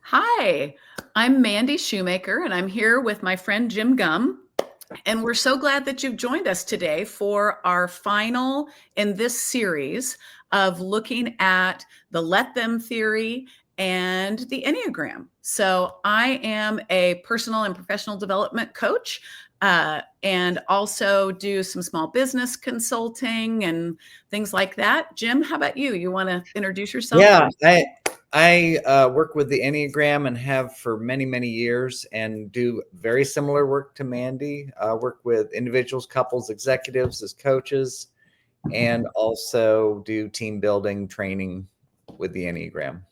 Hi, I'm Mandy Shoemaker, and I'm here with my friend Jim Gum. And we're so glad that you've joined us today for our final in this series of looking at the let them theory and the Enneagram. So, I am a personal and professional development coach and also do some small business consulting and things like that. Jim, how about you? You want to introduce yourself Yeah, first? I work with the Enneagram and have for many, many years and do very similar work to Mandy. Work with individuals, couples, executives as coaches, and also do team building training with the Enneagram.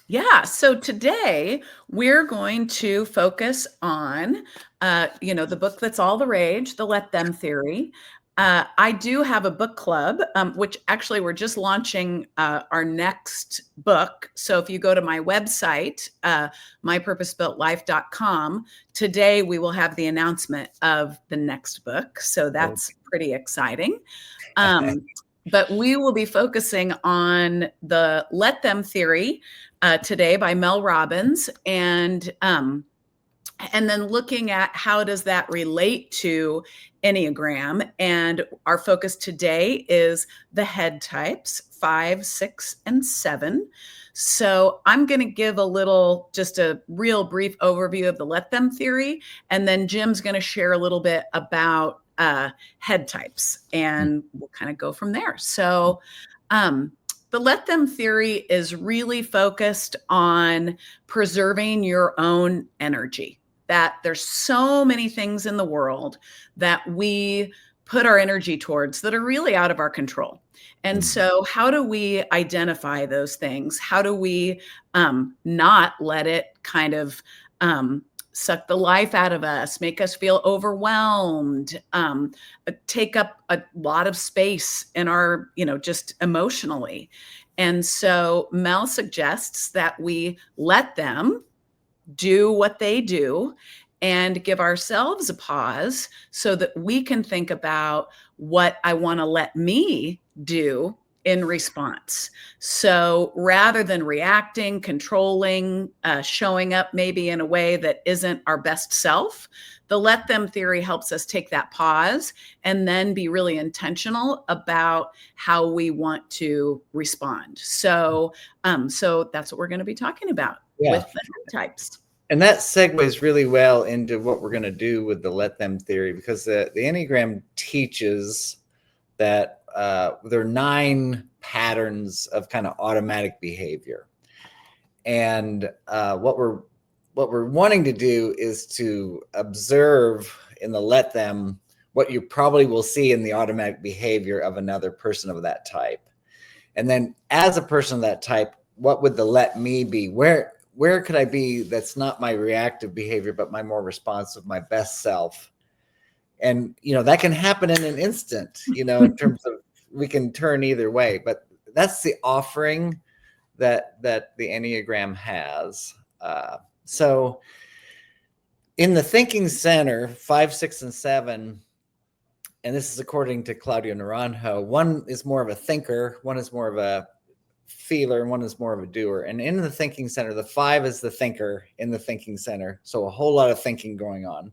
Yeah. So today we're going to focus on, the book that's all the rage, the Let Them Theory. I do have a book club, which actually we're just launching our next book. So if you go to my website, mypurposebuiltlife.com, today we will have the announcement of the next book. So that's pretty exciting. Um, but we will be focusing on the Let Them Theory today by Mel Robbins, and then looking at how does that relate to Enneagram. And our focus today is the head types 5, 6, and 7. So I'm going to give just a real brief overview of the Let Them theory, and then Jim's going to share a little bit about head types, and we'll kind of go from there. So the Let Them theory is really focused on preserving your own energy. That there's so many things in the world that we put our energy towards that are really out of our control. And so, how do we identify those things? How do we not let it kind of suck the life out of us, make us feel overwhelmed, take up a lot of space in our, just emotionally? And so, Mel suggests that we let them do what they do and give ourselves a pause so that we can think about what I want to let me do in response. So rather than reacting, controlling, showing up maybe in a way that isn't our best self, the let them theory helps us take that pause and then be really intentional about how we want to respond. So that's what we're going to be talking about Yeah. with the types. And that segues really well into what we're going to do with the let them theory, because the Enneagram teaches that there are 9 patterns of kind of automatic behavior. And what we're wanting to do is to observe in the let them what you probably will see in the automatic behavior of another person of that type. And then as a person of that type, what would the let me be? Where could I be that's not my reactive behavior, but my more responsive, my best self? And, that can happen in an instant, in terms of we can turn either way. But that's the offering that the Enneagram has. So in the thinking center, 5, 6, and 7, and this is according to Claudio Naranjo, one is more of a thinker, one is more of a feeler, and one is more of a doer. And in the thinking center, the 5 is the thinker in the thinking center. So a whole lot of thinking going on.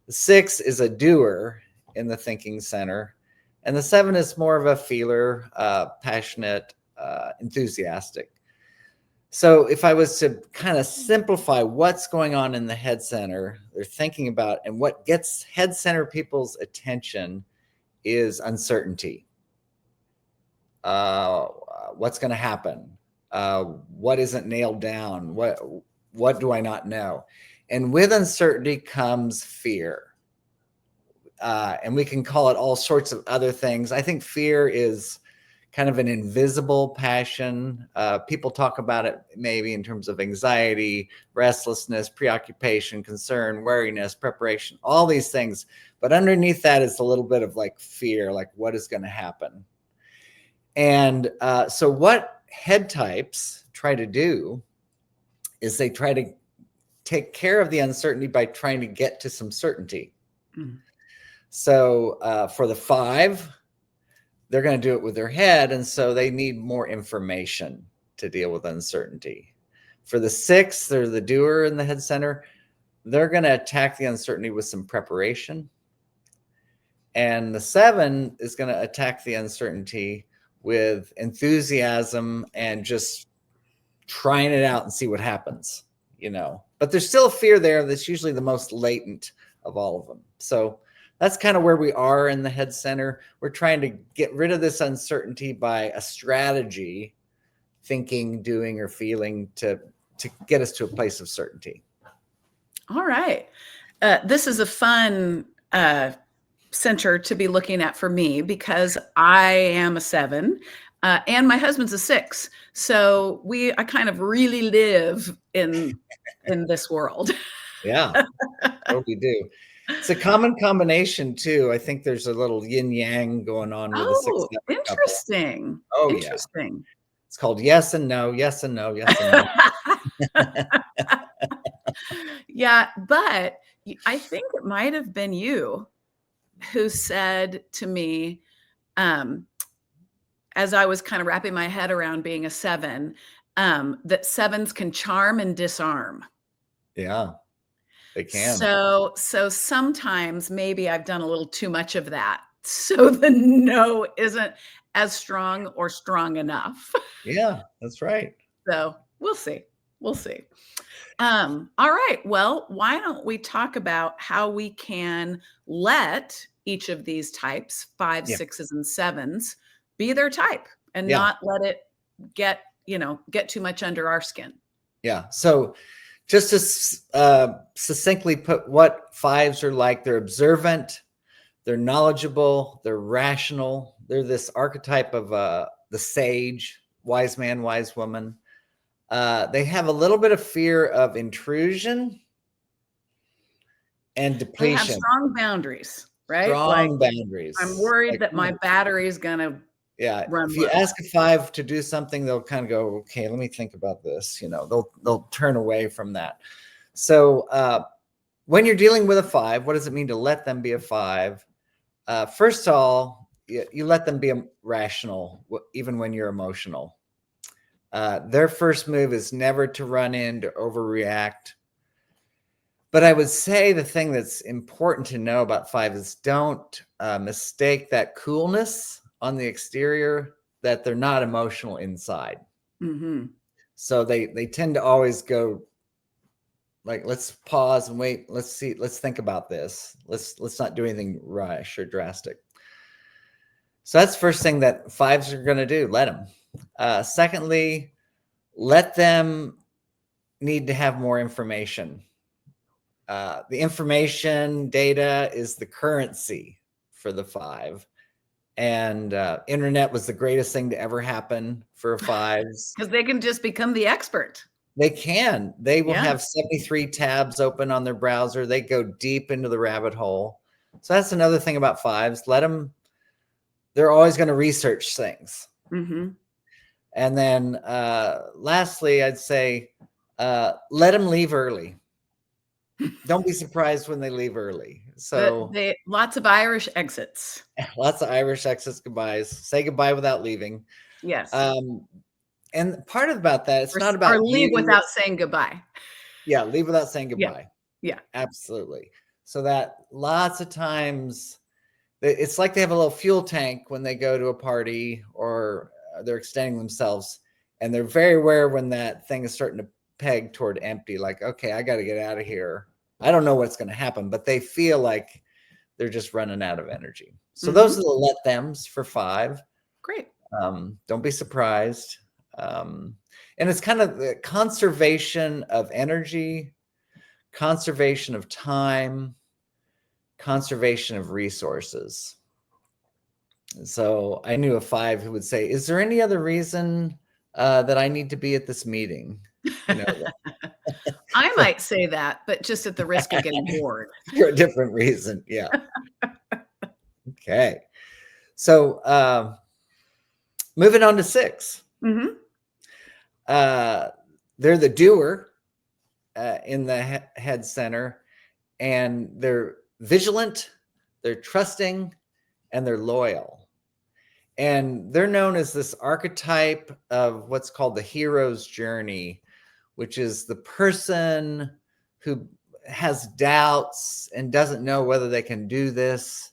The 6 is a doer in the thinking center. And the 7 is more of a feeler, passionate, enthusiastic. So if I was to kind of simplify what's going on in the head center, they're thinking about, and what gets head center people's attention is uncertainty. What's going to happen? What isn't nailed down? What do I not know? And with uncertainty comes fear. And we can call it all sorts of other things. I think fear is kind of an invisible passion. People talk about it maybe in terms of anxiety, restlessness, preoccupation, concern, wariness, preparation, all these things. But underneath that is a little bit of like fear, like what is going to happen. And so what head types try to do is they try to take care of the uncertainty by trying to get to some certainty. So for the 5, they're going to do it with their head. And so they need more information to deal with uncertainty. For the 6, they're the doer in the head center. They're going to attack the uncertainty with some preparation. And the 7 is going to attack the uncertainty with enthusiasm and just trying it out and see what happens, But there's still a fear there that's usually the most latent of all of them. So that's kind of where we are in the head center. We're trying to get rid of this uncertainty by a strategy, thinking, doing, or feeling to get us to a place of certainty. All right. This is a fun center to be looking at for me because I am a 7 and my husband's a 6. So I kind of really live in this world. Yeah, we do. It's a common combination too. I think there's a little yin yang going on with the 6. Interesting. Oh, interesting. Yeah. It's called yes and no, yes and no, yes and no. Yeah, but I think it might have been you who said to me, as I was kind of wrapping my head around being a 7, that 7s can charm and disarm. Yeah, they can. So sometimes maybe I've done a little too much of that. So the no isn't as strong or strong enough. Yeah, that's right. So we'll see. We'll see. All right. Well, why don't we talk about how we can let each of these types, 5s, 6s, and 7s, be their type and not let it get too much under our skin. Yeah. So just to succinctly put what 5s are like, they're observant, they're knowledgeable, they're rational. They're this archetype of the sage, wise man, wise woman. They have a little bit of fear of intrusion and depletion. They have strong boundaries, right? Strong boundaries. I'm worried that my battery is going to run if you ask a 5 to do something, they'll kind of go, okay, let me think about this. They'll turn away from that. So when you're dealing with a 5, what does it mean to let them be a 5? First of all, you let them be rational, even when you're emotional. Their first move is never to run in, to overreact. But I would say the thing that's important to know about 5 is don't mistake that coolness on the exterior, that they're not emotional inside. Mm-hmm. So they tend to always go like, let's pause and wait. Let's see. Let's think about this. Let's not do anything rash or drastic. So that's the first thing that 5s are going to do. Let them. Secondly, let them need to have more information. The information data is the currency for the 5. And internet was the greatest thing to ever happen for 5s. Because they can just become the expert. They can. They will have 73 tabs open on their browser. They go deep into the rabbit hole. So that's another thing about 5s. Let them, they're always going to research things. Mm-hmm. And then lastly, I'd say let them leave early. Don't be surprised when they leave early. So lots of Irish exits. Lots of Irish exits, goodbyes. Say goodbye without leaving. Yes. And part about that, it's not about leave without saying goodbye. Yeah, leave without saying goodbye. Yeah. Absolutely. So that lots of times it's like they have a little fuel tank when they go to a party or they're extending themselves, and they're very aware when that thing is starting to peg toward empty, like, okay, I got to get out of here. I don't know what's going to happen, but they feel like they're just running out of energy. So those are the let thems for 5. Great. Don't be surprised. And it's kind of the conservation of energy, conservation of time, conservation of resources. So I knew a 5 who would say, is there any other reason that I need to be at this meeting? I might say that, but just at the risk of getting bored. For a different reason. Yeah. Okay. So moving on to 6. Mm-hmm. They're the doer in the head center, and they're vigilant, they're trusting, and they're loyal. And they're known as this archetype of what's called the hero's journey, which is the person who has doubts and doesn't know whether they can do this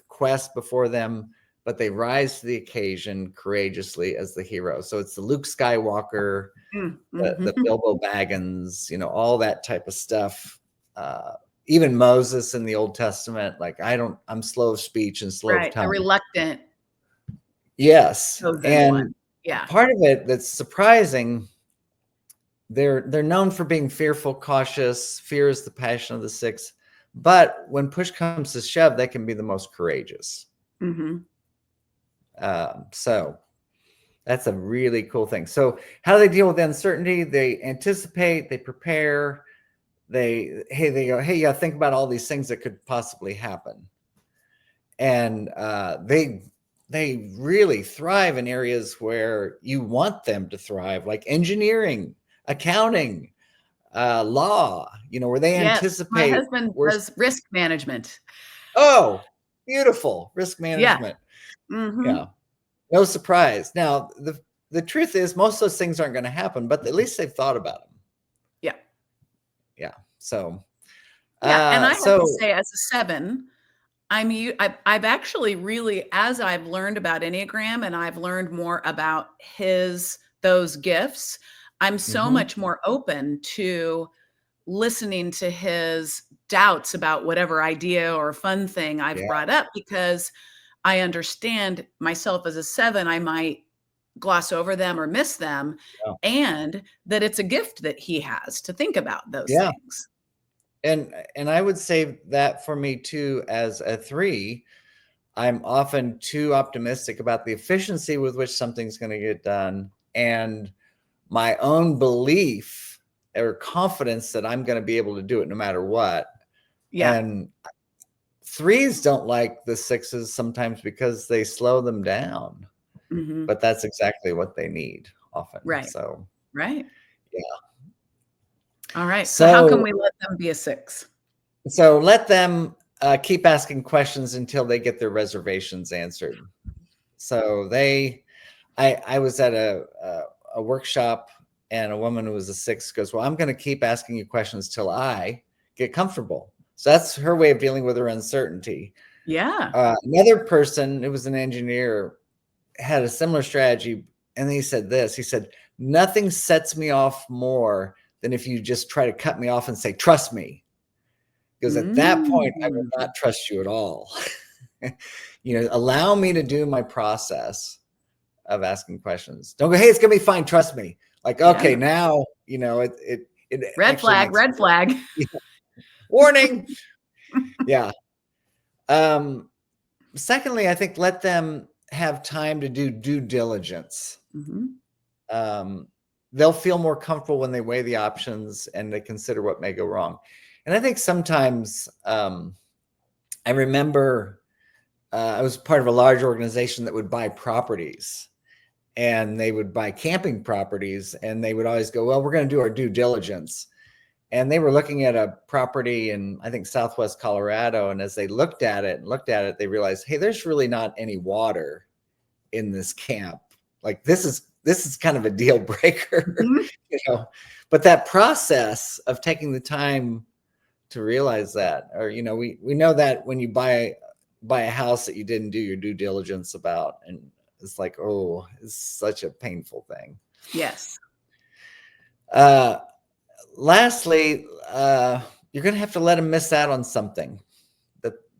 quest before them, but they rise to the occasion courageously as the hero. So it's the Luke Skywalker, the Bilbo Baggins, all that type of stuff. Even Moses in the Old Testament, like I'm slow of speech and slow of tongue. The reluctant. Yes. And one. Yeah. Part of it that's surprising, they're known for being fearful, cautious. Fear is the passion of the 6. But when push comes to shove, they can be the most courageous. So that's a really cool thing. So how do they deal with uncertainty? They anticipate, they prepare, they go, hey, you got to think about all these things that could possibly happen. And they really thrive in areas where you want them to thrive, like engineering, accounting, law, where they anticipate. My husband does risk management. Oh, beautiful. Risk management. Yeah. No surprise. Now, the truth is most of those things aren't going to happen, but at least they've thought about them. Yeah. Yeah. So, and I have to say, as a 7, I've actually really, as I've learned about Enneagram and I've learned more about those gifts, I'm so much more open to listening to his doubts about whatever idea or fun thing I've brought up, because I understand myself as a 7, I might gloss over them or miss them, and that it's a gift that he has to think about those things. And I would say that for me too, as a 3, I'm often too optimistic about the efficiency with which something's going to get done, and my own belief or confidence that I'm going to be able to do it no matter what. Yeah. And 3s don't like the 6s sometimes because they slow them down, but that's exactly what they need often. Right. So, right. Yeah. All right. So how can we let them be a 6? So let them keep asking questions until they get their reservations answered. So I was at a workshop, and a woman who was a 6 goes, well, I'm going to keep asking you questions till I get comfortable. So that's her way of dealing with her uncertainty. Yeah. Another person, who was an engineer, had a similar strategy. And he said this, he said, nothing sets me off more than if you just try to cut me off and say, trust me. Because at that point, I will not trust you at all. Allow me to do my process of asking questions. Don't go, hey, it's going to be fine. Trust me. Like, okay, now, it red flag. Warning. Yeah. Secondly, I think let them have time to do due diligence. They'll feel more comfortable when they weigh the options and they consider what may go wrong. And I think sometimes I remember I was part of a large organization that would buy properties, and they would buy camping properties, and they would always go, well, we're going to do our due diligence. And they were looking at a property in, I think, Southwest Colorado. And as they looked at it, they realized, hey, there's really not any water in this camp. Like this is kind of a deal breaker, but that process of taking the time to realize that, or, we know that when you buy a house that you didn't do your due diligence about, and it's like, oh, it's such a painful thing. Yes. Lastly, you're going to have to let them miss out on something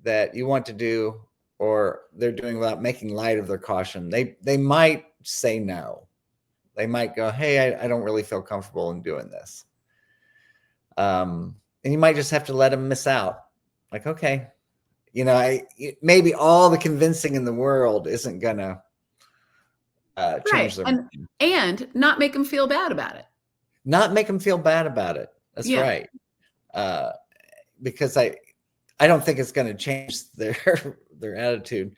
that you want to do, or they're doing without making light of their caution. They might say no. They might go, hey, I don't really feel comfortable in doing this. And you might just have to let them miss out. Like, okay, maybe all the convincing in the world isn't going to change their mind. And not make them feel bad about it. Not make them feel bad about it. That's right. Because I don't think it's going to change their attitude.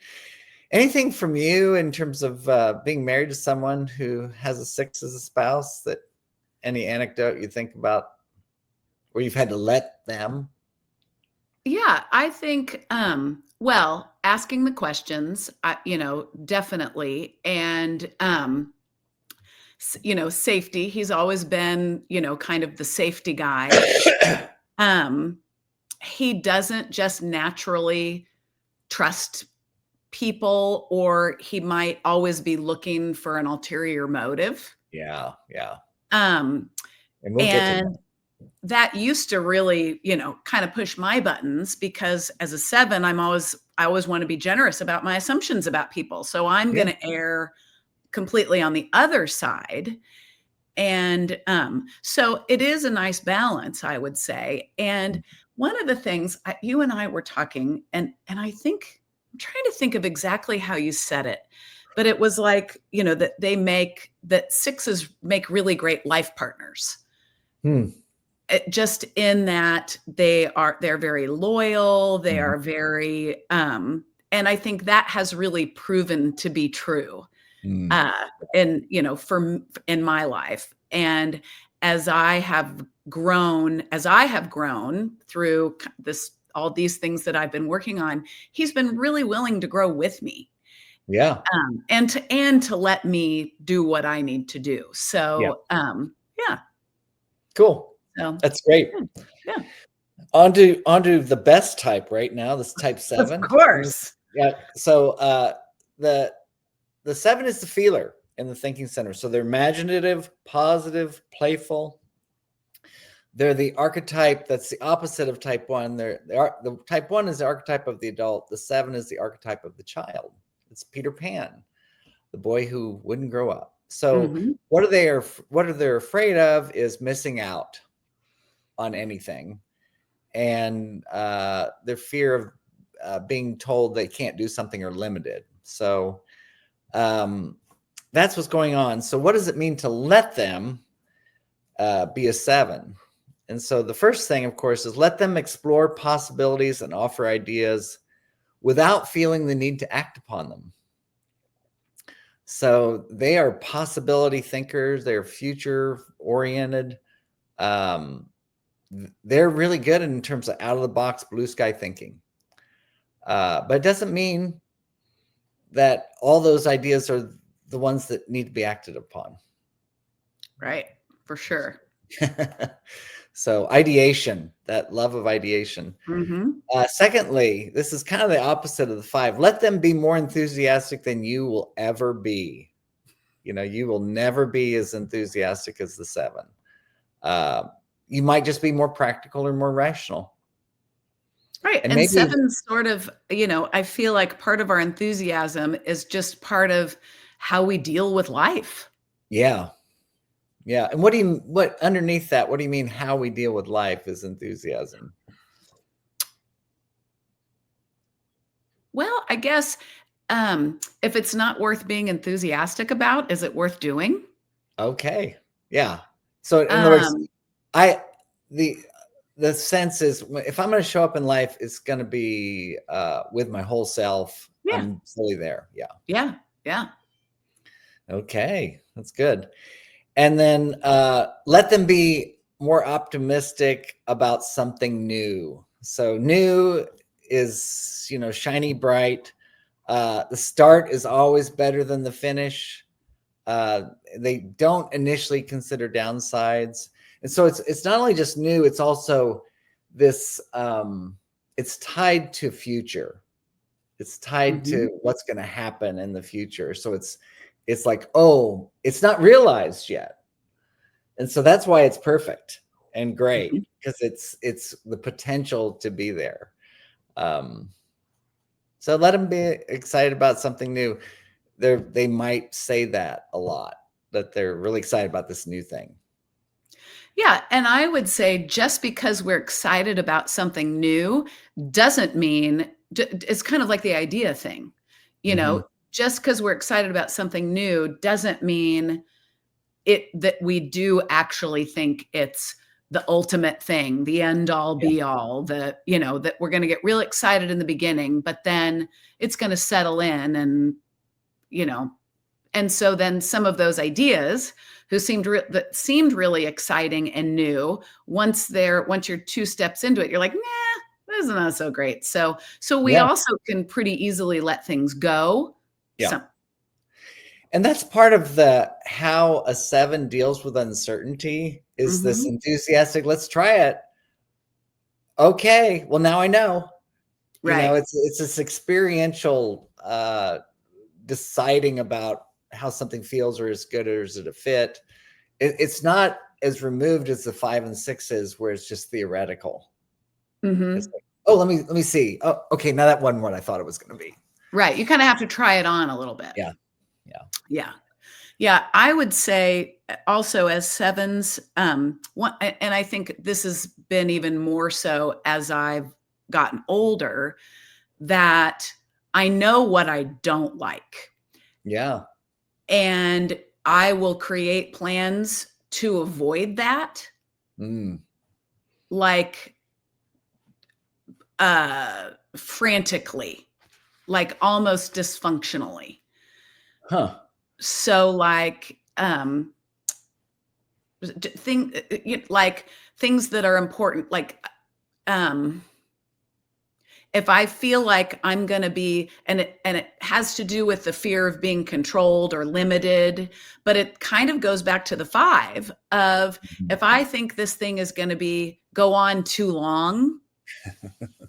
Anything from you in terms of being married to someone who has a 6 as a spouse, that any anecdote you think about where you've had to let them? Yeah, I think, well, asking the questions, definitely. And safety. He's always been, kind of the safety guy. Um, he doesn't just naturally trust people, or he might always be looking for an ulterior motive. Yeah, yeah. Um, And we'll get to that. and that used to really, kind of push my buttons, because as a 7, I always want to be generous about my assumptions about people. So I'm Yeah. going to err completely on the other side. And so it is a nice balance, I would say. And one of the things you and I were talking, and I think I'm trying to think of exactly how you said it, but it was like, that 6s make really great life partners. Hmm. Just in that they're very loyal, they Mhm. are very, and I think that has really proven to be true, Mm. uh, in my life. And as I have grown through all these things that I've been working on, he's been really willing to grow with me, Yeah. and to let me do what I need to do. Yeah. So, yeah. Cool. So, That's great. yeah, yeah. On to the best type right now. This type Of 7. course. Yeah. So the 7 is the feeler in the thinking center. So they're imaginative, positive, playful. They're the archetype that's the opposite of type 1. The type 1 is the archetype of the adult. The 7 is the archetype of the child. It's Peter Pan, the boy who wouldn't grow up. So Mhm. what are they afraid of is missing out on anything, and their fear of being told they can't do something or limited. So that's what's going on. So what does it mean to let them be a 7? And so the first thing, of course, is let them explore possibilities and offer ideas without feeling the need to act upon them. So they are possibility thinkers. They're future oriented. Um, they're really good in terms of out of the box, blue sky thinking. But it doesn't mean that all those ideas are the ones that need to be acted upon. Right. For sure. So ideation, that love of ideation. Mhm. Secondly, this is kind of the opposite of the 5. Let them be more enthusiastic than you will ever be. You will never be as enthusiastic as the 7. You might just be more practical or more rational. Right, And and maybe, 7 sort of, I feel like part of our enthusiasm is just part of how we deal with life. yeah, yeah. And what underneath that, what do you mean how we deal with life is enthusiasm? Well, I guess, if it's not worth being enthusiastic about, is it worth doing? Okay. Yeah. So in other words, Um, I the the sense is if I'm going to show up in life, it's going to be with my whole self. yeah, I'm fully there. Yeah. yeah, yeah. Okay. That's good. And then let them be more optimistic about something new. So new is, shiny, bright. The start is always better than the finish. Uh, they don't initially consider downsides, and so it's not only just new; it's also this. It's tied to future. It's tied Mhm, to what's going to happen in the future. So it's like, oh, it's not realized yet, and so that's why it's perfect and great mhm. because it's the potential to be there. Um, so let them be excited about something new. They might say that a lot, that they're really excited about this new thing. Yeah, and I would say just because we're excited about something new doesn't mean it's kind of like the idea thing. You Mhm. know, just because we're excited about something new doesn't mean that we do actually think it's the ultimate thing, the end all Yeah. be all, that we're going to get real excited in the beginning, but then it's going to settle in, you know, and so then some of those ideas that seemed really exciting and new, once you're 2 steps into it, you're like, "Nah, this is not so great." So we Yeah. also can pretty easily let things go. Yeah. Some And that's part of the how a 7 deals with uncertainty is this Mm-hmm. enthusiastic, let's try it. Okay, well now I know. Right. It's this experiential deciding about how something feels or is good or is it a fit. It's not as removed as the 5 and 6 is, where it's just theoretical. It's Mm-hmm. like, oh, let me see. Oh, okay, now that wasn't what I thought it was going to be. Right. You kind of have to try it on a little bit. Yeah, yeah, Yeah. Yeah. I would say also as sevens, and I think this has been even more so as I've gotten older, that I know what I don't like. yeah. And I will create plans to avoid that, Mm. like frantically, like almost dysfunctionally. Huh. So like like things that are important, like um if I feel like I'm going to be, and it has to do with the fear of being controlled or limited, but it kind of goes back to the 5 of, Mhm. if I think this thing is going to be go on too long,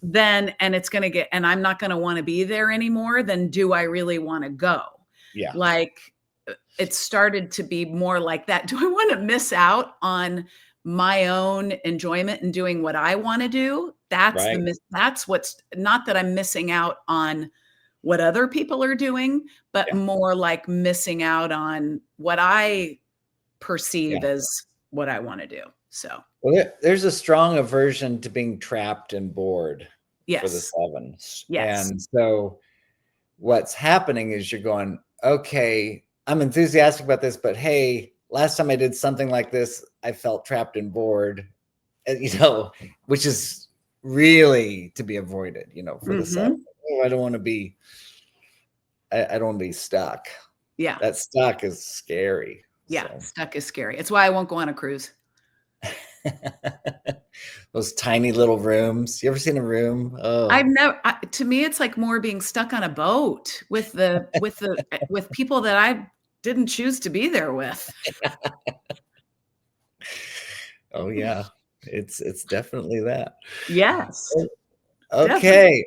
then, and it's going to get, and I'm not going to want to be there anymore, then do I really want to go? Yeah, Like it started to be more like that. Do I want to miss out on my own enjoyment and doing what I want to do? right. That's what's, not that I'm missing out on what other people are doing, but Yeah, more like missing out on what I yeah. perceive as what I want to do. So, Well, there's a strong aversion to being trapped and bored for the yes. 7s. Yes. And so what's happening is you're going, okay, I'm enthusiastic about this, but hey, last time I did something like this, I felt trapped and bored, which is really to be avoided, for the 7. Mhm. Oh, I don't want to be, I don't want to be stuck. Yeah. That stuck is scary. Yeah. So Stuck is scary. It's why I won't go on a cruise. those tiny little rooms. You ever seen a room? I've Oh, never to me, it's like more being stuck on a boat with people that I didn't choose to be there with. oh yeah. It's definitely that. Yes, definitely. Okay.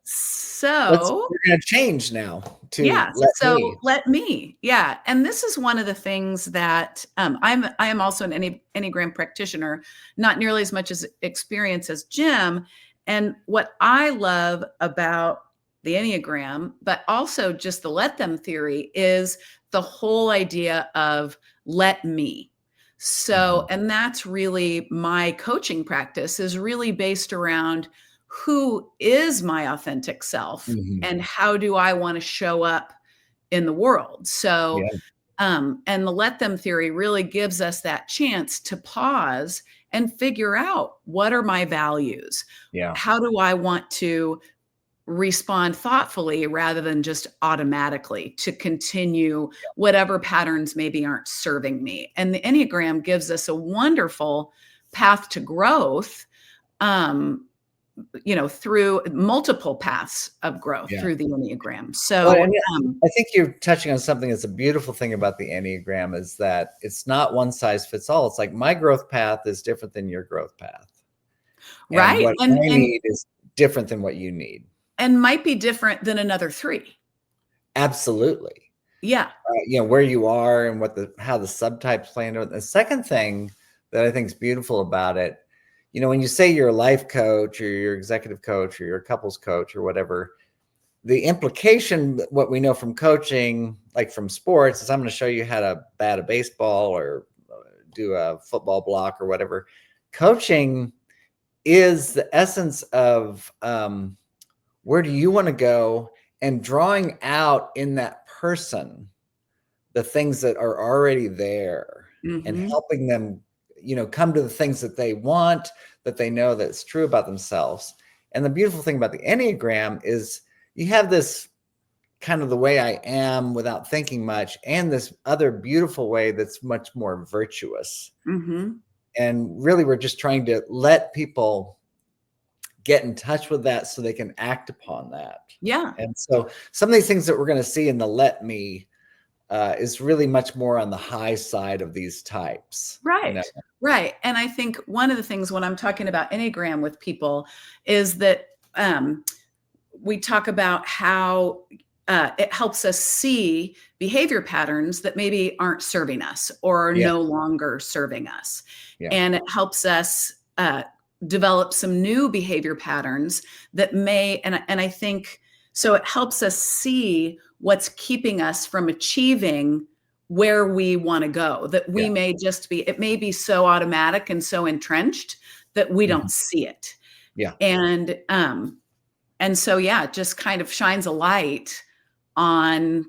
So, We're gonna change now to yeah, let so me. let me. Yeah, and this is one of the things that, I am also an Enneagram practitioner, not nearly as much as experience as Jim, and what I love about the Enneagram, but also just the let them theory, is the whole idea of let me. So, Mhm, and that's really my coaching practice, is really based around who is my authentic self mhm. and how do I want to show up in the world. So, Yeah, and the let them theory really gives us that chance to pause and figure out, what are my values? yeah, How do I want to respond thoughtfully rather than just automatically, to continue whatever patterns maybe aren't serving me? And the Enneagram gives us a wonderful path to growth, um, through multiple paths of growth yeah. through the Enneagram. Well, So, and I think you're touching on something that's a beautiful thing about the Enneagram is that it's not one size fits all. It's like my growth path is different than your growth path. And right. what I need is different than what you need. And might be different than another 3. Absolutely. Yeah. Where you are and how the subtypes play into it. The second thing that I think is beautiful about it, when you say you're a life coach or you're executive coach or you're a couples coach or whatever, the implication, what we know from coaching, like from sports, is I'm going to show you how to bat a baseball or do a football block or whatever. Coaching is the essence of where do you want to go, and drawing out in that person the things that are already there and Mhm. helping them, come to the things that they want, that they know that's true about themselves. And the beautiful thing about the Enneagram is you have this kind of the way I am without thinking much, and this other beautiful way that's much more virtuous. Mhm. And really, we're just trying to let people get in touch with that so they can act upon that. Yeah. And so some of these things that we're going to see in the let me is really much more on the high side of these types. Right. Right. And I think one of the things when I'm talking about Enneagram with people is that we talk about how it helps us see behavior patterns that maybe aren't serving us or are Yeah. no longer serving us. Yeah. And it helps us develop some new behavior patterns that may, and I think, so it helps us see what's keeping us from achieving where we want to go, that we Yeah. may just be, it may be so automatic and so entrenched that we don't see it. Yeah. And so, yeah, it just kind of shines a light on,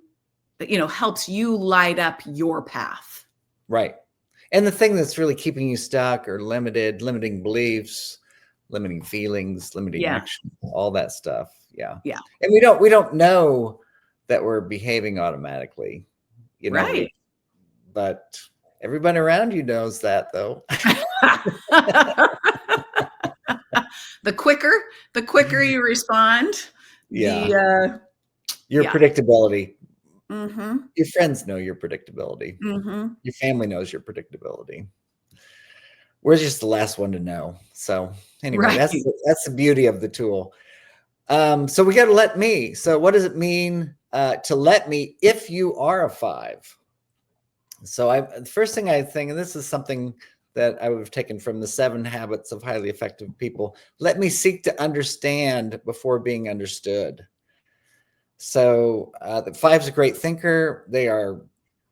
helps you light up your path. Right. And the thing that's really keeping you stuck or limiting beliefs, limiting feelings, limiting action, all that stuff. Yeah. Yeah. And we don't know that we're behaving automatically, Right. But everybody around you knows that, though. The quicker you respond, your predictability. Mm-hmm. Your friends know your predictability. Mm-hmm. Your family knows your predictability. We're just the last one to know. So anyway, that's the beauty of the tool. So we got to let me. So what does it mean to let me if you are a 5? So the first thing I think, and this is something that I would have taken from the 7 Habits of Highly Effective People, let me seek to understand before being understood. So the 5's a great thinker. They are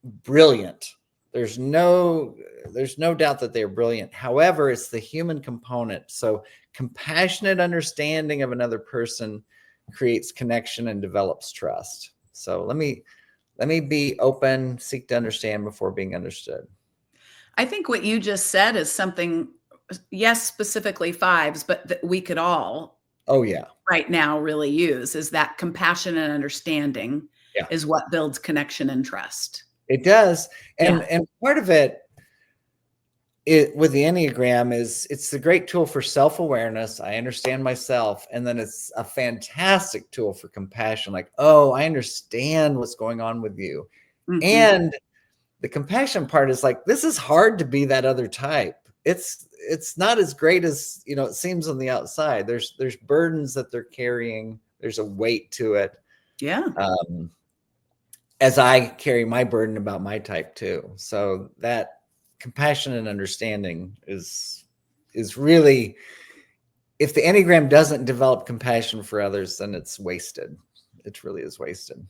brilliant. There's no doubt that they're brilliant. However, it's the human component. So compassionate understanding of another person creates connection and develops trust. So let me be open, seek to understand before being understood. I think what you just said is something, yes, specifically 5s, but that we could all right now really use, is that compassion and understanding is what builds connection and trust. It does. And part of it with the Enneagram is it's a great tool for self-awareness. I understand myself. And then it's a fantastic tool for compassion. Like, oh, I understand what's going on with you. Mm-hmm. And the compassion part is like, this is hard to be that other type. It's not as great as, it seems on the outside. There's burdens that they're carrying. There's a weight to it. Yeah. As I carry my burden about my type too. So that compassion and understanding is really, if the Enneagram doesn't develop compassion for others, then it's wasted. It really is wasted.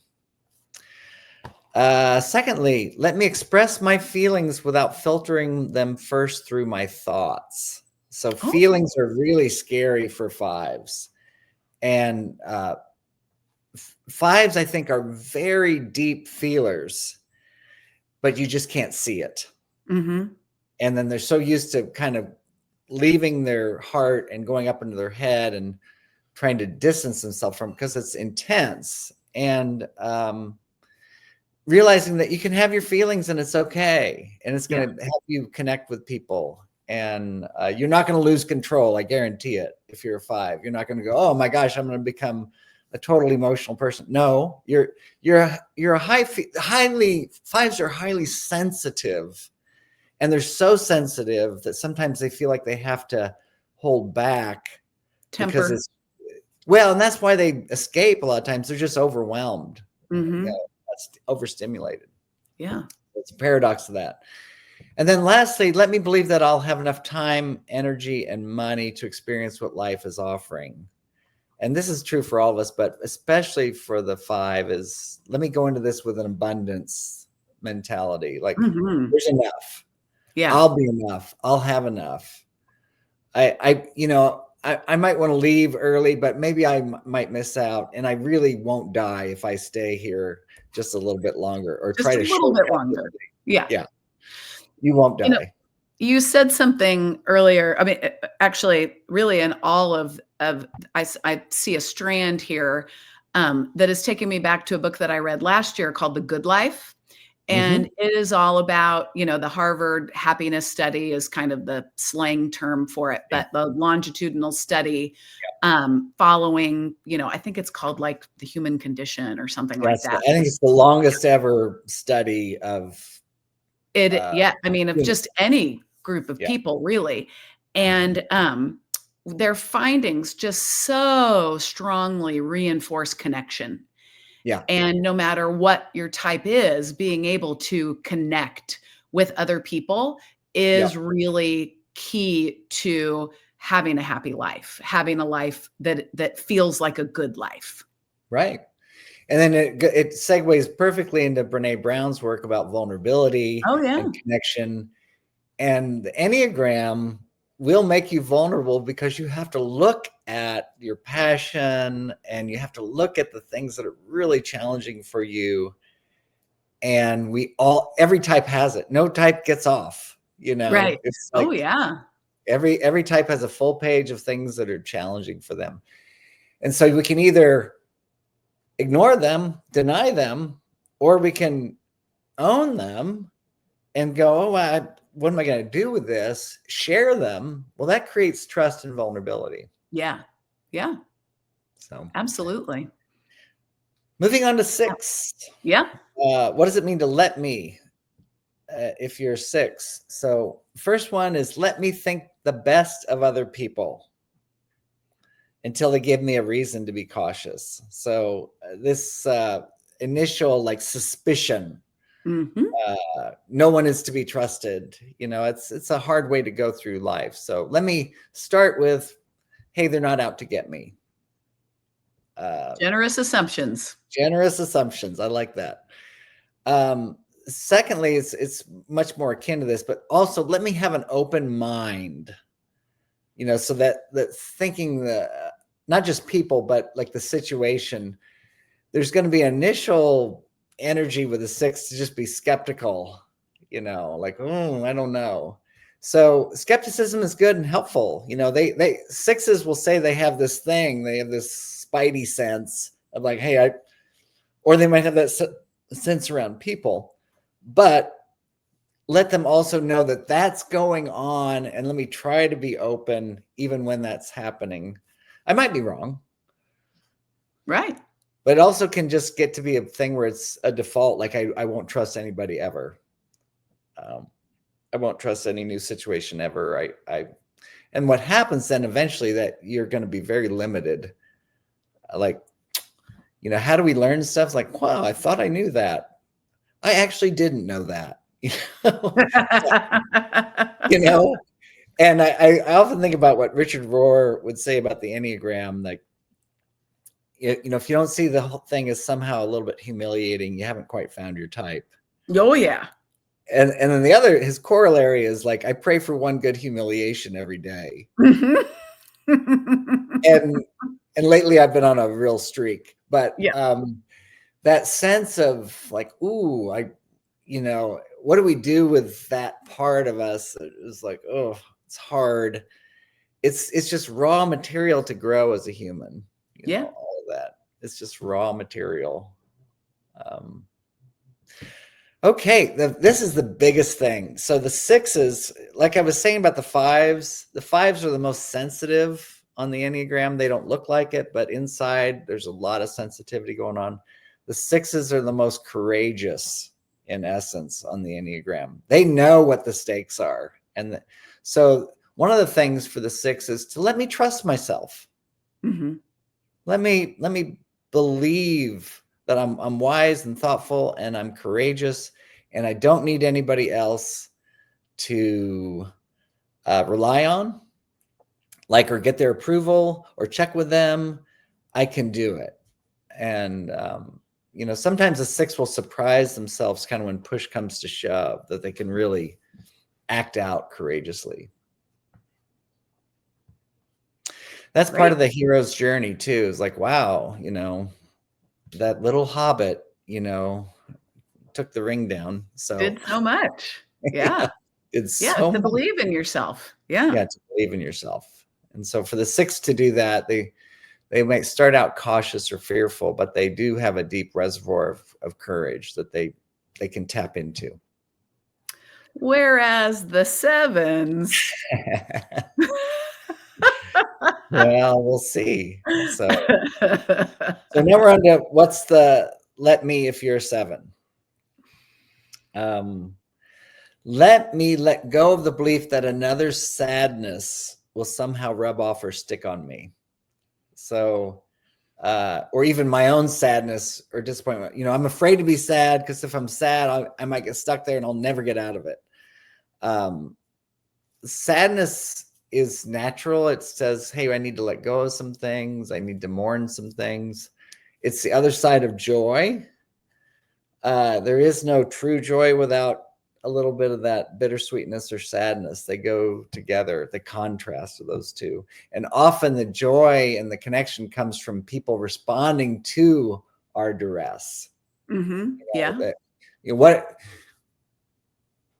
Secondly, let me express my feelings without filtering them first through my thoughts. So feelings are really scary for 5s. And 5s, I think, are very deep feelers, but you just can't see it. Mm-hmm. And then they're so used to kind of leaving their heart and going up into their head and trying to distance themselves from it because it's intense. And realizing that you can have your feelings and it's okay. And it's going to help you connect with people. And you're not going to lose control. I guarantee it. If you're a 5, you're not going to go, oh my gosh, I'm going to become a totally emotional person. No, you're highly 5s are highly sensitive, and they're so sensitive that sometimes they feel like they have to hold back because it's and that's why they escape a lot of times. They're just overwhelmed. Mm-hmm. That's overstimulated. Yeah. It's a paradox of that. And then lastly, let me believe that I'll have enough time, energy, and money to experience what life is offering. And this is true for all of us, but especially for the 5 is, let me go into this with an abundance mentality. Like, there's enough. Yeah. I'll be enough. I'll have enough. I might want to leave early, but maybe I might miss out, and I really won't die if I stay here just a little bit longer or just try to a little bit longer. Yeah. Yeah. You won't die. You said something earlier. I mean, actually, really in all of I see a strand here that is taking me back to a book that I read last year called The Good Life. And it is all about, the Harvard happiness study is kind of the slang term for it, but the longitudinal study following, I think it's called like the human condition or something like Yes, that. I think it's the longest ever study of Yeah, I mean, of human. just any group of Yeah. people, really. Mhm. And their findings just so strongly reinforce connection. Yeah. And no matter what your type is, being able to connect with other people is Yep. really key to having a happy life, having a life that feels like a good life. Right. And then it segues perfectly into Brene Brown's work about vulnerability Oh, yeah. and connection. And the Enneagram will make you vulnerable because you have to look at your passion and you have to look at the things that are really challenging for you. And every type has it. No type gets off, Right. it's Oh, like yeah. every type has a full page of things that are challenging for them. And so we can either ignore them, deny them, or we can own them and go, oh, what am I going to do with this? Share them. Well, that creates trust and vulnerability. Yeah. Yeah. So Absolutely. moving on to Yeah. 6. Yeah. What does it mean to let me if you're 6? So first one is let me think the best of other people until they give me a reason to be cautious. So this initial like suspicion, Mhm. no one is to be trusted. It's a hard way to go through life. So let me start with, hey, they're not out to get me. Generous assumptions. Generous assumptions. I like that. Secondly, it's much more akin to this, but also let me have an open mind. So that thinking not just people, but like the situation. There's going to be initial energy with the 6 to just be skeptical. Like, I don't know. So skepticism is good and helpful. They 6s will say they have this thing. They have this spidey sense of like, hey, or they might have that sense around people, but let them also know that that's going on, and let me try to be open even when that's happening. I might be wrong, Right. but it also can just get to be a thing where it's a default. Like I won't trust anybody ever. I won't trust any new situation ever. And what happens then eventually that you're going to be very limited. Like, how do we learn stuff? It's like, wow, I thought I knew that. I actually didn't know that. you know, and I often think about what Richard Rohr would say about the Enneagram. Like, if you don't see the whole thing as somehow a little bit humiliating, you haven't quite found your type. Oh, yeah. And then his corollary is like, I pray for one good humiliation every day. Mhm. And lately I've been on a real streak, but Yeah. that sense of like, ooh, what do we do with that part of us? It's like, oh, it's hard. It's just raw material to grow as a human, Yeah. all of that. It's just raw material. Okay, this is the biggest thing. So the 6s, like I was saying about the 5s are the most sensitive on the Enneagram. They don't look like it, but inside there's a lot of sensitivity going on. The 6s are the most courageous in essence on the Enneagram. They know what the stakes are. So one of the things for the 6 is to let me trust myself. Mm-hmm. Let me believe that I'm wise and thoughtful and I'm courageous and I don't need anybody else to rely on, like, or get their approval or check with them. I can do it. And sometimes the 6 will surprise themselves kind of when push comes to shove, that they can really act out courageously. That's part Great. of the hero's journey too. Is like, wow, that little hobbit, took the ring down. So Did so much. yeah, Yeah. it's Yeah. so To much. believe in yourself. Yeah. Yeah, to believe in yourself. And so for the 6 to do that, they might start out cautious or fearful, but they do have a deep reservoir of courage that they can tap into. Whereas the 7s, Well, we'll see. So now we're on to what's the let me if you're 7. Um, let me let go of the belief that another sadness will somehow rub off or stick on me. So, or even my own sadness or disappointment. I'm afraid to be sad because if I'm sad, I might get stuck there and I'll never get out of it. Sadness is natural. It says, hey, I need to let go of some things. I need to mourn some things. It's the other side of joy. There is no true joy without a little bit of that bittersweetness or sadness. They go together, the contrast of those two. And often the joy and the connection comes from people responding to our duress. Yeah. What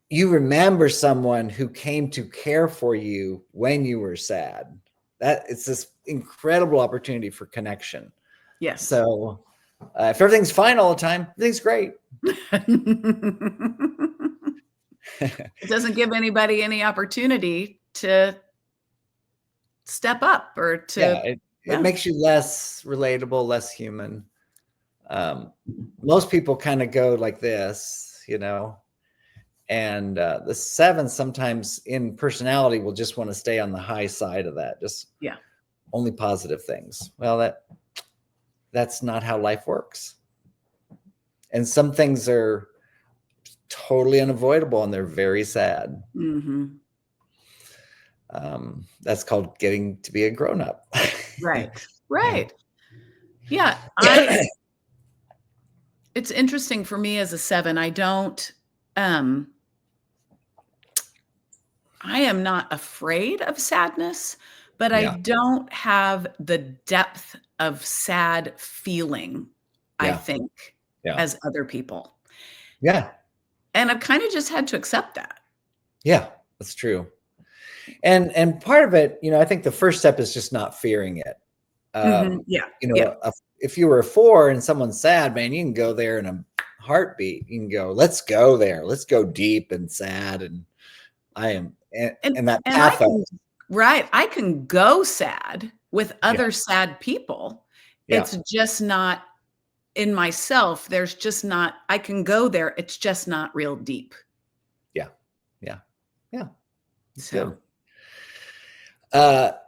you remember someone who came to care for you when you were sad. That it's this incredible opportunity for connection. Yes. So if everything's fine all the time, everything's great. It doesn't give anybody any opportunity to step up or to. It makes you less relatable, less human. Most people kind of go like this, and the 7 sometimes in personality will just want to stay on the high side of that, just only positive things. Well, that's not how life works. And some things are totally unavoidable and they're very sad. That's called getting to be a grown-up. Right. Yeah. It's interesting for me as a 7. I am not afraid of sadness, but I don't have the depth of sad feeling, I think, as other people. Yeah. And I've kind of just had to accept that. Yeah, that's true. And part of it, I think the first step is just not fearing it. If you were a 4 and someone's sad, man, you can go there in a heartbeat. You can go, let's go there. Let's go deep and sad. And I am, and that pathos. I can go sad with other sad people. It's just not in myself. There's just not, I can go there. It's just not real deep. Yeah. So.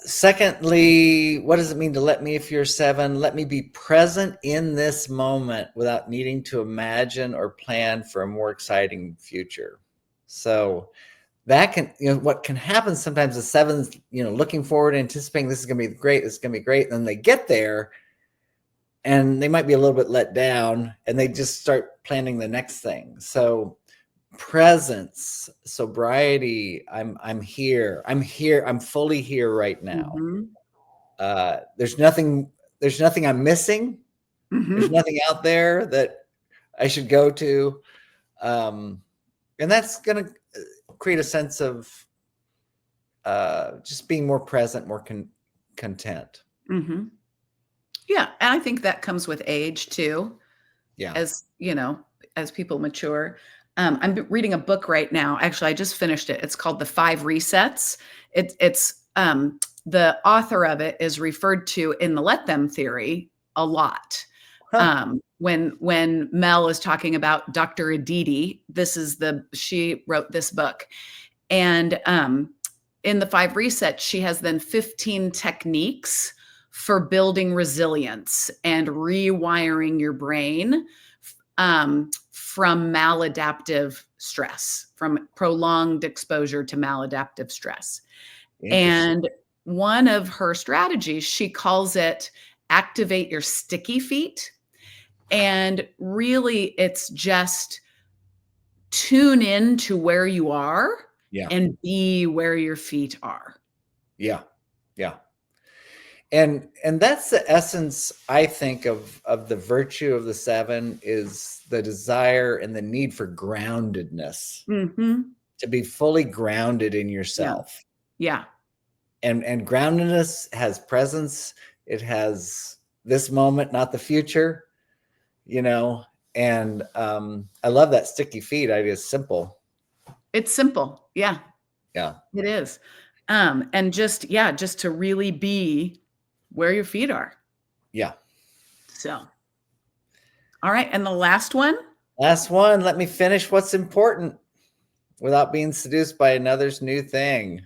Secondly, what does it mean to let me if you're 7? Let me be present in this moment without needing to imagine or plan for a more exciting future. So that can, what can happen sometimes is 7s, looking forward, anticipating this is going to be great. This is going to be great. And then they get there and they might be a little bit let down and they just start planning the next thing. So presence, sobriety, I'm here, I'm fully here right now. There's nothing I'm missing. There's nothing out there that I should go to, and that's gonna create a sense of just being more present, more content. Yeah, and I think that comes with age too. As people mature. I'm reading a book right now. Actually, I just finished it. It's called The 5 Resets. It's the author of it is referred to in the Let Them theory a lot. When Mel is talking about Dr. Aditi, she wrote this book. And in the 5 Resets, she has then 15 techniques for building resilience and rewiring your brain from maladaptive stress, from prolonged exposure to maladaptive stress. And one of her strategies, she calls it activate your sticky feet. And really, it's just tune in to where you are and be where your feet are. Yeah. And that's the essence, I think, of the virtue of the 7 is the desire and the need for groundedness, to be fully grounded in yourself. And groundedness has presence. It has this moment, not the future, and I love that sticky feet idea. It's simple. It's simple. Yeah. It is. And just to really be where your feet are. Yeah. So, all right. And the last one. Last one. Let me finish what's important without being seduced by another's new thing.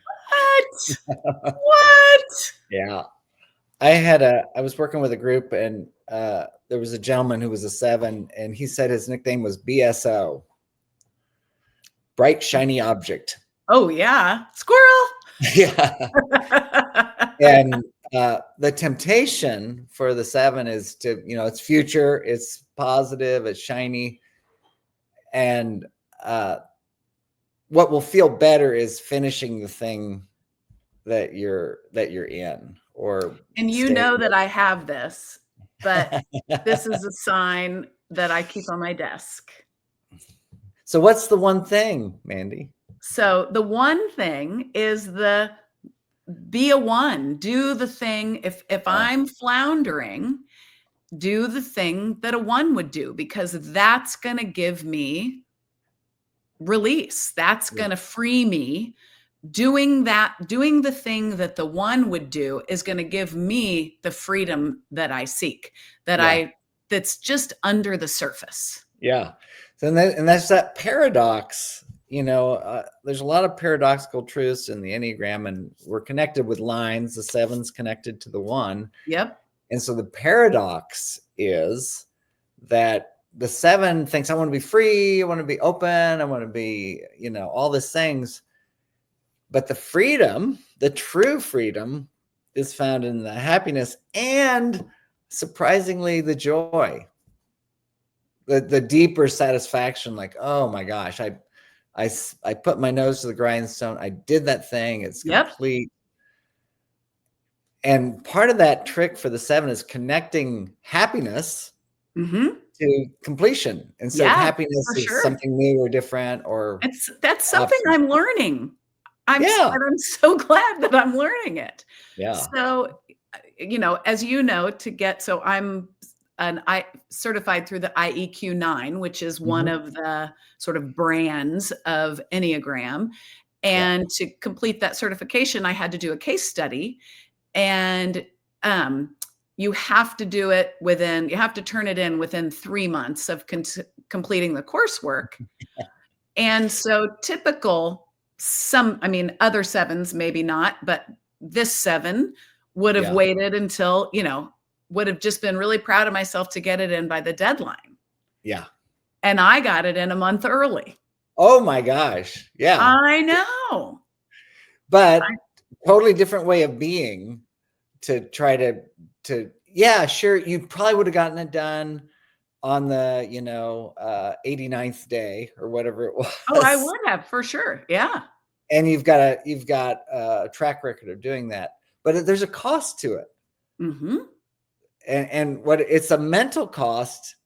What? What? Yeah. I was working with a group, and there was a gentleman who was a 7, and he said his nickname was BSO, bright, shiny object. Oh, yeah. Squirrel. Yeah. And the temptation for the 7 is to, it's future, it's positive, it's shiny. And what will feel better is finishing the thing that you're in, or and you know that I have this, but this is a sign that I keep on my desk. So what's the one thing, Mandy? So the one thing is be a 1. Do the thing. If I'm floundering, do the thing that a 1 would do, because that's going to give me release. That's going to free me. Doing the thing that the 1 would do is going to give me the freedom that I seek, that's just under the surface. Yeah. And that's that paradox. There's a lot of paradoxical truths in the Enneagram, and we're connected with lines. The 7's connected to the 1. Yep. And so the paradox is that the 7 thinks, I want to be free, I want to be open, I want to be, all these things. But the freedom, the true freedom, is found in the happiness and, surprisingly, the joy, the deeper satisfaction. Like, oh my gosh, I put my nose to the grindstone. I did that thing. It's complete. And part of that trick for the 7 is connecting happiness to completion. Instead of happiness is something new or different, or that's something I'm learning. I'm so glad that I'm learning it. Yeah. So, as I'm certified through the IEQ 9, which is one of the sort of brands of Enneagram. And to complete that certification, I had to do a case study, and you have to do it you have to turn it in within 3 months of completing the coursework. And so typical, other 7s, maybe not, but this 7 would have waited until, would have just been really proud of myself to get it in by the deadline. Yeah. And I got it in a month early. Oh my gosh. Yeah. I know. But totally different way of being, to try to sure, you probably would have gotten it done on the 89th day or whatever it was. Oh, I would have, for sure. Yeah. And you've got a track record of doing that, but there's a cost to it. And what it's a mental cost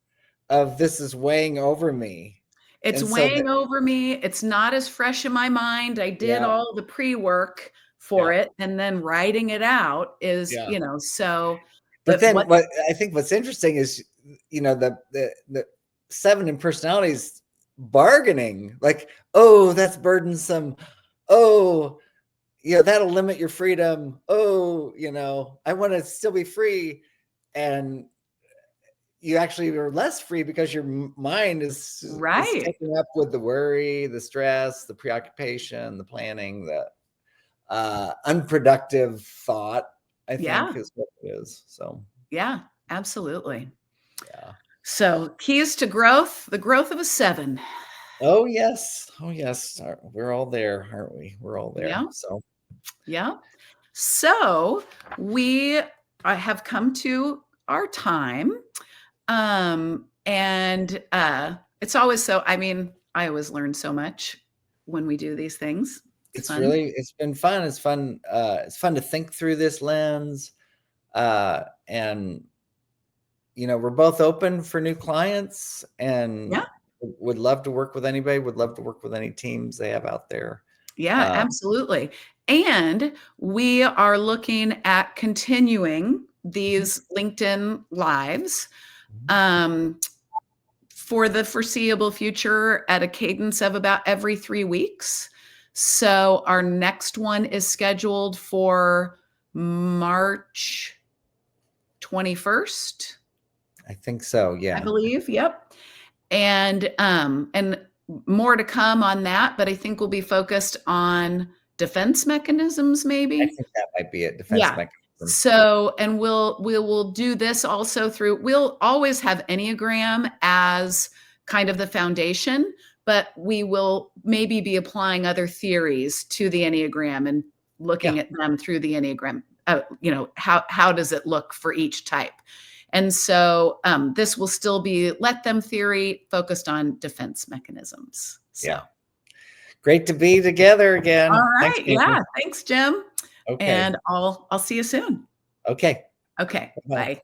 of, this is weighing over me. It's weighing over me. It's not as fresh in my mind. I did all the pre-work for it, and then writing it out is, so. But then what I think what's interesting is, the 7 in personalities bargaining, like, oh, that's burdensome. Oh, that'll limit your freedom. Oh, I want to still be free. And you actually are less free because your mind is taken up with the worry, the stress, the preoccupation, the planning, the unproductive thought, I think is what it is. So yeah, absolutely. Yeah. So keys to growth, the growth of a 7. Oh yes. We're all there, aren't we? We're all there. Yeah. So we have come to our time. And it's always I always learn so much when we do these things. It's been fun. It's fun. It's fun to think through this lens. And we're both open for new clients, and would love to work with anybody, would love to work with any teams they have out there. Yeah, absolutely. And we are looking at continuing these LinkedIn lives for the foreseeable future at a cadence of about every 3 weeks. So our next one is scheduled for March 21st. I think so. Yeah. I believe. Yep. And more to come on that, but I think we'll be focused on defense mechanisms, I maybe. think that might be it. Defense Yeah. mechanisms. So, and we will do this also through, we'll always have Enneagram as kind of the foundation, but we will maybe be applying other theories to the Enneagram and looking Yeah. at them through the Enneagram. How does it look for each type? And so this will still be let them theory focused on defense mechanisms. So. Yeah. Great to be together again. All Thanks, right. Mandy. Yeah. Thanks, Jim. Okay. And I'll see you soon. Okay. Okay. Bye. Bye.